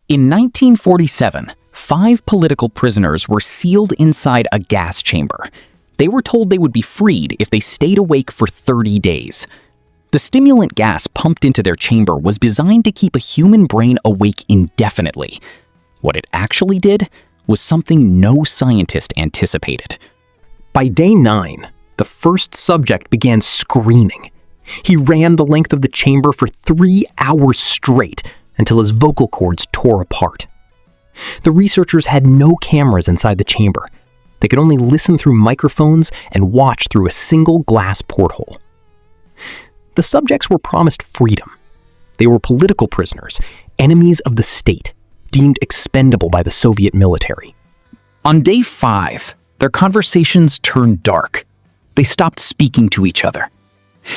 In 1947, 5 political prisoners were sealed inside a gas chamber. They were told they would be freed if they stayed awake for 30 days. The stimulant gas pumped into their chamber was designed to keep a human brain awake indefinitely. What it actually did was something no scientist anticipated. By day 9, the first subject began screaming. He ran the length of the chamber for 3 hours straight until his vocal cords tore apart. The researchers had no cameras inside the chamber. They could only listen through microphones and watch through a single glass porthole. The subjects were promised freedom. They were political prisoners, enemies of the state, deemed expendable by the Soviet military. On day 5, their conversations turned dark. They stopped speaking to each other.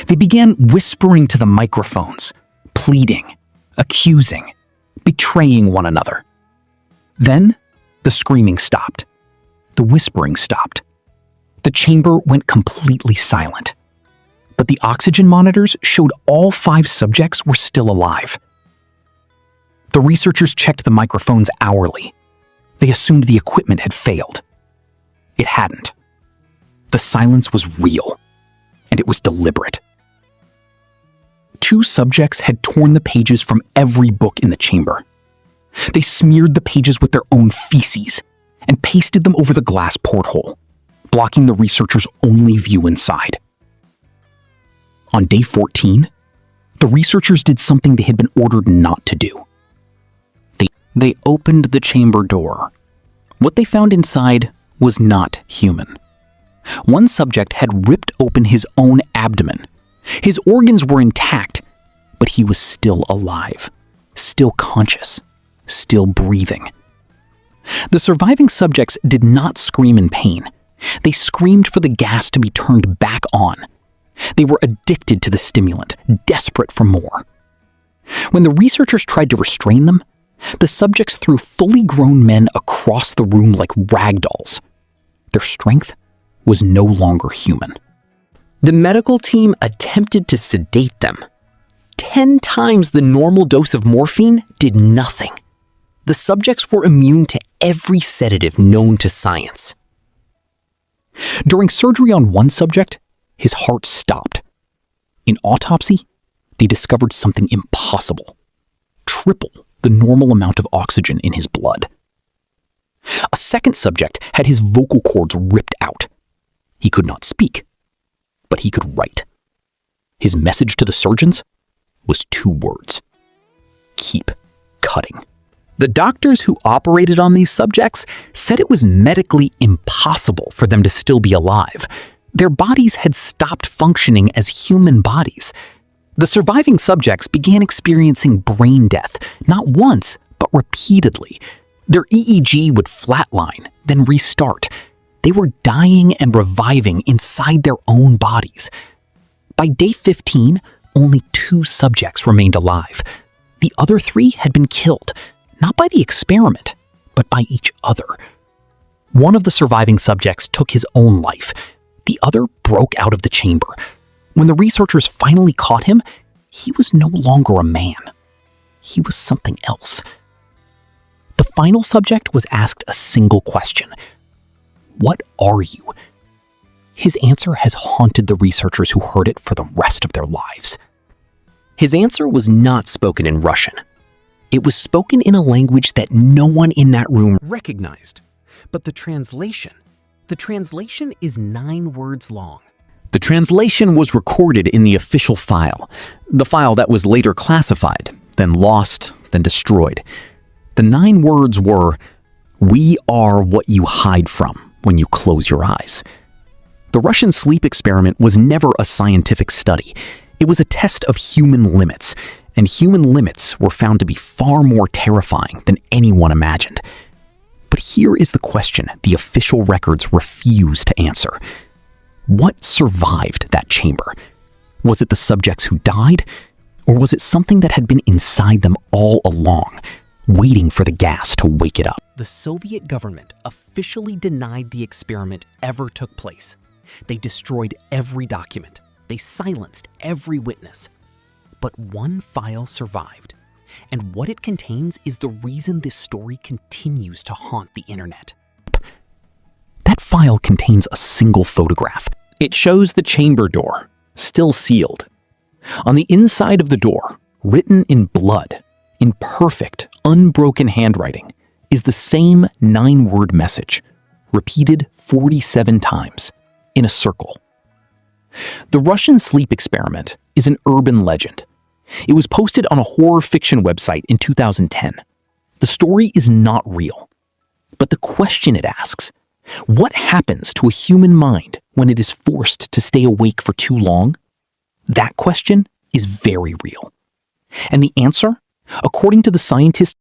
They began whispering to the microphones, pleading, accusing, betraying one another. Then, the screaming stopped. The whispering stopped. The chamber went completely silent. But the oxygen monitors showed all 5 subjects were still alive. The researchers checked the microphones hourly. They assumed the equipment had failed. It hadn't. The silence was real, and it was deliberate. 2 subjects had torn the pages from every book in the chamber. They smeared the pages with their own feces and pasted them over the glass porthole, blocking the researchers' only view inside. On day 14, the researchers did something they had been ordered not to do. They opened the chamber door. What they found inside was not human. One subject had ripped open his own abdomen. His organs were intact, but he was still alive, still conscious, still breathing. The surviving subjects did not scream in pain. They screamed for the gas to be turned back on. They were addicted to the stimulant, desperate for more. When the researchers tried to restrain them, the subjects threw fully grown men across the room like rag dolls. Their strength was no longer human. The medical team attempted to sedate them. 10 times the normal dose of morphine did nothing. The subjects were immune to every sedative known to science. During surgery on one subject, his heart stopped. In autopsy, they discovered something impossible: triple the normal amount of oxygen in his blood. A second subject had his vocal cords ripped out. He could not speak, but he could write. His message to the surgeons was 2 words: keep cutting. The doctors who operated on these subjects said it was medically impossible for them to still be alive. Their bodies had stopped functioning as human bodies. The surviving subjects began experiencing brain death, not once, but repeatedly. Their EEG would flatline, then restart. They were dying and reviving inside their own bodies. By day 15, only 2 subjects remained alive. The other 3 had been killed, not by the experiment, but by each other. One of the surviving subjects took his own life. The other broke out of the chamber. When the researchers finally caught him, he was no longer a man. He was something else. The final subject was asked a single question: "What are you?" His answer has haunted the researchers who heard it for the rest of their lives. His answer was not spoken in Russian. It was spoken in a language that no one in that room recognized. But the translation is 9 words long. The translation was recorded in the official file, the file that was later classified, then lost, then destroyed. The 9 words were, "We are what you hide from when you close your eyes." The Russian sleep experiment was never a scientific study. It was a test of human limits, and human limits were found to be far more terrifying than anyone imagined. But here is the question the official records refuse to answer. What survived that chamber? Was it the subjects who died, or was it something that had been inside them all along, waiting for the gas to wake it up? The Soviet government officially denied the experiment ever took place. They destroyed every document. They silenced every witness. But one file survived. And what it contains is the reason this story continues to haunt the internet. That file contains a single photograph. It shows the chamber door, still sealed. On the inside of the door, written in blood, in perfect, unbroken handwriting, is the same 9-word message, repeated 47 times, in a circle. The Russian sleep experiment is an urban legend. It was posted on a horror fiction website in 2010. The story is not real. But the question it asks, what happens to a human mind when it is forced to stay awake for too long? That question is very real. And the answer, according to the scientists